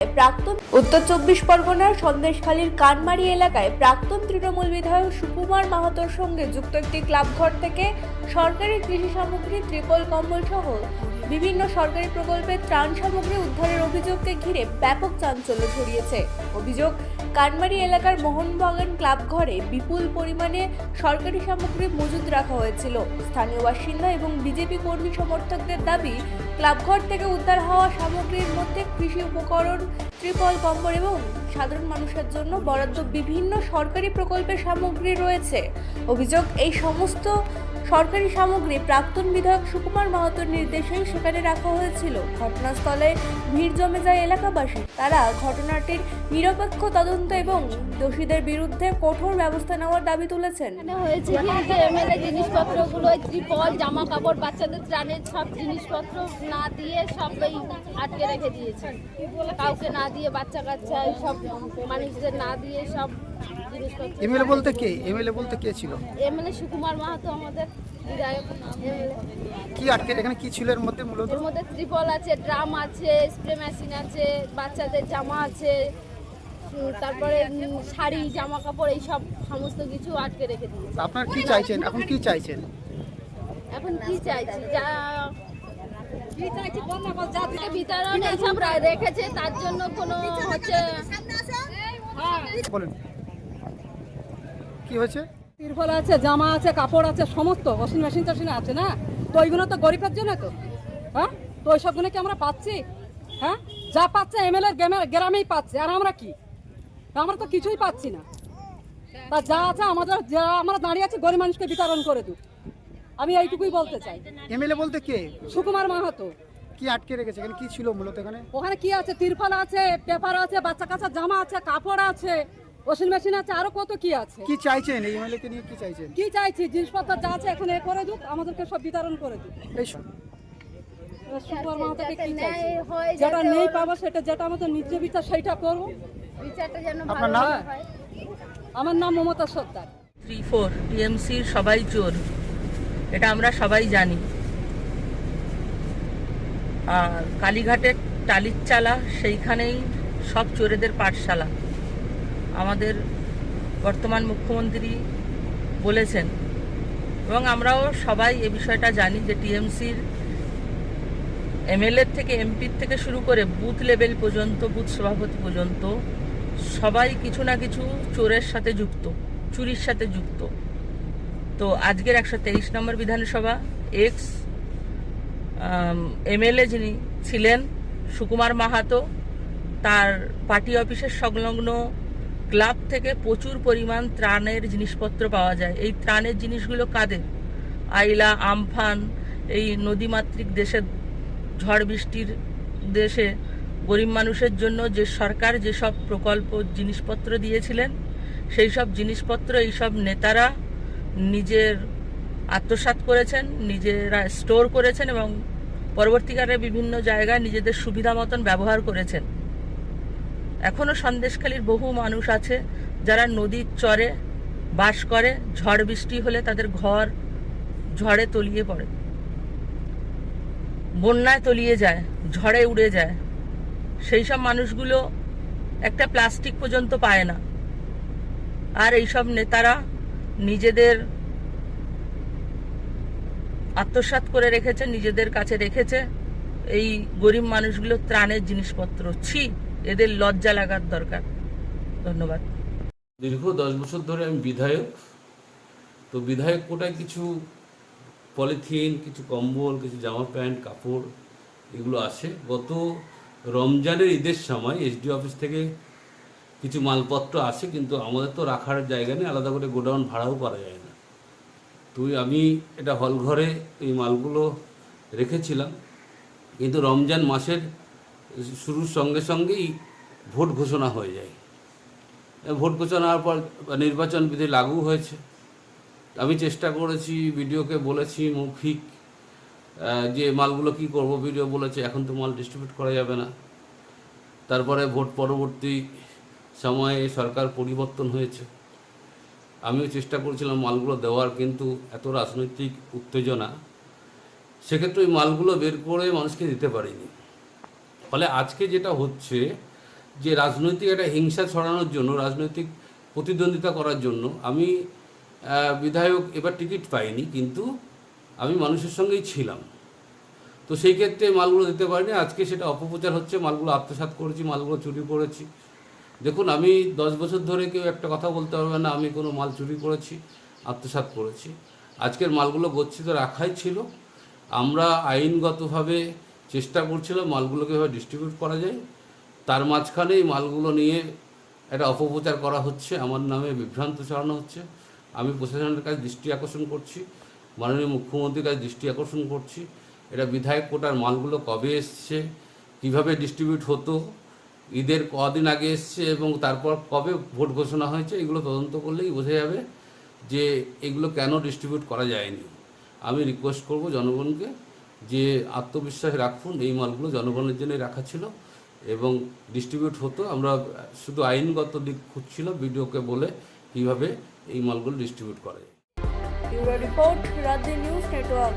প্রাক্তন উত্তর 24 পরগনার সন্দেশখালীর কানমারি এলাকায় প্রাক্তন তৃণমূল বিধায়ক সুকুমার মাহাতোর সঙ্গে যুক্ত একটি ক্লাবঘর থেকে সরকারি কৃষি সামগ্রী, ত্রিপল কম্বল সহ বিভিন্ন সরকারি প্রকল্পের ত্রাণ সামগ্রী উদ্ধারের অভিযোগকে ঘিরে ব্যাপক চাঞ্চল্য ছড়িয়েছে। অভিযোগ, কানমারি এলাকার মোহনবাগান ক্লাবঘরে বিপুল পরিমাণে সরকারি সামগ্রী মজুদ রাখা হয়েছিল। স্থানীয় বাসিন্দা এবং বিজেপি কর্মী সমর্থকদের দাবি, ক্লাবঘর থেকে উদ্ধার হওয়া সামগ্রীর মধ্যে কৃষি উপকরণ, ত্রিপল কম্বল এবং সাধারণ মানুষের জন্য বরাদ্দ বিভিন্ন সরকারি প্রকল্পের সামগ্রী রয়েছে। অভিযোগ, এই সমস্ত সরকারি সামগ্রী প্রাক্তন বিধায়ক সুকুমার মাহাতোর নির্দেশেই সেখানে রাখা হয়েছিল। ঘটনাস্থলে ভিড় জমে যায় এলাকাবাসী। তারা ঘটনাটির নিরপেক্ষ তদন্ত এবং দোষীদের বিরুদ্ধে কঠোর ব্যবস্থা নেওয়ার দাবি তুলেছেন। হয়েছে কি যে এমএলএ জিনিসপত্রগুলো, ত্রিপল, জামা কাপড়, বাচ্চাদের ত্রাণের সব জিনিসপত্র না দিয়ে সবই আটকে রেখে দিয়েছে। কাউকে না দিয়ে, বাচ্চা কাচ্চা সব মানুষদের না দিয়ে সব জিনিসপত্র। এমএলএ বলতে কে? এমএলএ বলতে কে ছিল? এমএলএ সুকুমার মাহাতো আমাদের বিধায়ক। কি আটকে এখানে কি ছিল এর মধ্যে? মূলত এর মধ্যে ত্রিপল আছে, ড্রাম আছে, স্প্রে মেশিন আছে, বাচ্চাদের জামা আছে, তারপরে শাড়ি, জামা কাপড়, এই সব সমস্ত কিছু আটকে রেখে দিয়েছে। আপনার কি চাইছেন এখন? কি চাইছেন এখন কি চাইছি, যা বিতরণ এইসব রেখেছে তার জন্য কোনো হচ্ছে। বলেন কি হয়েছে? তিরপল আছে, জামা আছে, কাপড় আছে, সমস্ত ওয়াশিং মেশিন টাশিন আছে না? তো ওইগুলো তো গরিবের জন্য তো, হ্যাঁ? তো ওই সবগুলো কি আমরা পাচ্ছি? হ্যাঁ, যা পাচ্ছে এমএলএ গ্রামেই পাচ্ছে, আর আমরা কি? আমরা তো কিছুই পাচ্ছি না। তা যা আছে আমাদের, যা আমরা দাঁড়িয়ে আছি, গরিব মানুষকে বিতরণ করে দিই। আমি এইটুকুই বলতে চাই। এমএলএ বলতে কে? সুকুমার মাহাতো। কি আটকে রেখেছে এখানে? কি ছিল মূলত এখানে? ওখানে কি আছে? তিরপল আছে, পেপার আছে, বাচ্চা কাচ্চা জামা আছে, কাপড় আছে, ওয়াশিং মেশিন আছে, আরো কত কি আছে। কি চাইছেন এই এমএলএ কে নিয়ে? কি চাইছেন? কি চাইছি, জিনিসপত্র যা আছে এখন এ করে দিক, আমাদেরকে সব বিতরণ করে দিক। এই সব সুকুমার মাহাতোকে কি চাইছি? ন্যায় হয়, যেটা নেই পাবো সেটা, যেটা আমাদের নিজ বিচার সেইটা করবো। বিচারটা যেন আপনার ভালো নাম? হয়। আমার নাম মমতা সর্দার। 3-4 টিএমসির সবাই চোর, এটা আমরা সবাই জানি। আর কালীঘাটের টালির চালা, সেইখানেই সব চোরেদের পাঠশালা। আমাদের বর্তমান মুখ্যমন্ত্রী বলেছেন, এবং আমরাও সবাই এ বিষয়টা জানি যে টিএমসির এমএলএ থেকে, এমপির থেকে শুরু করে বুথ লেভেল পর্যন্ত, বুথ সভাপতি পর্যন্ত সবাই কিছু না কিছু চোরের সাথে যুক্ত, চুরির সাথে যুক্ত। তো আজকের 123 নম্বর বিধানসভা এক্স এমএলএ যিনি ছিলেন সুকুমার মাহাতো, তার পার্টি অফিসের সংলগ্ন ক্লাব থেকে প্রচুর পরিমাণ ত্রাণের জিনিসপত্র পাওয়া যায়। এই ত্রাণের জিনিসগুলো কাদের? আইলা, আমফান, এই নদীমাতৃক দেশের, ঝড় বৃষ্টির দেশে গরিব মানুষের জন্য যে সরকার যেসব প্রকল্প জিনিসপত্র দিয়েছিলেন, সেই সব জিনিসপত্র এইসব নেতারা নিজের আত্মসাৎ করেছেন, নিজেরা স্টোর করেছেন এবং পরবর্তীকালে বিভিন্ন জায়গায় নিজেদের সুবিধা মতন ব্যবহার করেছেন। এখনও সন্দেশখালীর বহু মানুষ আছে যারা নদীর চরে বাস করে। ঝড় বৃষ্টি হলে তাদের ঘর ঝড়ে তলিয়ে পড়ে, বন্যায় তলিয়ে যায়, ঝড়ে উড়ে যায়। সেই সব মানুষগুলো একটা প্লাস্টিক পর্যন্ত পায় না। আর এইসব নেতারা নিজেদের আত্মসাৎ করে রেখেছে, নিজেদের কাছে রেখেছে এই গরিব মানুষগুলোর ত্রাণের জিনিসপত্র। ছি, এদের লজ্জা লাগার দরকার। ধন্যবাদ। দীর্ঘ 10 বছর ধরে আমি বিধায়ক। তো বিধায়ক কোটায় কিছু পলিথিন, কিছু কম্বল, কিছু জামা প্যান্ট, কাপড় এগুলো আসে। গত রমজানের ঈদের সময় এসডি অফিস থেকে কিছু মালপত্র আসে, কিন্তু আমাদের তো রাখার জায়গা নেই, আলাদা করে গোডাউন ভাড়াও করা যায় না। তো আমি এটা হল ঘরে এই মালগুলো রেখেছিলাম। কিন্তু রমজান মাসের শুরুর সঙ্গে সঙ্গেই ভোট ঘোষণা হয়ে যায়। ভোট ঘোষণা হওয়ার পর নির্বাচন বিধি লাগু হয়েছে। আমি চেষ্টা করেছি, ভিডিওকে বলেছি মৌখিক যে মালগুলো কি করব। ভিডিও বলেছে এখন তো মাল ডিস্ট্রিবিউট করা যাবে না। তারপরে ভোট পরবর্তী সময়ে সরকার পরিবর্তন হয়েছে। আমিও চেষ্টা করেছিলাম মালগুলো দেওয়ার, কিন্তু এত রাজনৈতিক উত্তেজনা, সেক্ষেত্রে ওই মালগুলো বের করে মানুষকে দিতে পারিনি। ফলে আজকে যেটা হচ্ছে যে রাজনৈতিক একটা হিংসা ছড়ানোর জন্য, রাজনৈতিক প্রতিদ্বন্দ্বিতা করার জন্য আমি বিধায়ক এবার টিকিট পাইনি, কিন্তু আমি মানুষের সঙ্গেই ছিলাম। তো সেই ক্ষেত্রে মালগুলো দিতে পারিনি। আজকে সেটা অপপ্রচার হচ্ছে, মালগুলো আত্মসাৎ করেছি, মালগুলো চুরি করেছি। দেখুন, আমি 10 বছর ধরে কেউ একটা কথা বলতে পারবে না আমি কোনো মাল চুরি করেছি, আত্মসাৎ করেছি। আজকের মালগুলো গচ্ছিত রাখাই ছিল। আমরা আইনগতভাবে চেষ্টা করছিলাম মালগুলোকে এভাবে ডিস্ট্রিবিউট করা যায়। তার মাঝখানে এই মালগুলো নিয়ে একটা অপপ্রচার করা হচ্ছে, আমার নামে বিভ্রান্ত ছড়ানো হচ্ছে। আমি প্রশাসনের কাছে দৃষ্টি আকর্ষণ করছি, মাননীয় মুখ্যমন্ত্রীর কাছে দৃষ্টি আকর্ষণ করছি। এটা বিধায়ক কোটার মালগুলো কবে এসছে, কিভাবে ডিস্ট্রিবিউট হতো, ঈদের কদিন আগে এসছে এবং তারপর কবে ভোট ঘোষণা হয়েছে, এগুলো তদন্ত করলেই বোঝা যাবে যে এগুলো কেন ডিস্ট্রিবিউট করা যায়নি। আমি রিকোয়েস্ট করব জনগণকে যে আত্মবিশ্বাস রাখুন, এই মালগুলো জনগণের জন্যই রাখা ছিল এবং ডিস্ট্রিবিউট হতো। আমরা শুধু আইনগত দিক খুঁজছিলাম বিডিওকে বলে কীভাবে এই মালগুলো ডিস্ট্রিবিউট করে। ব্যুরো রিপোর্ট, রাজধানী নিউজ নেটওয়ার্ক।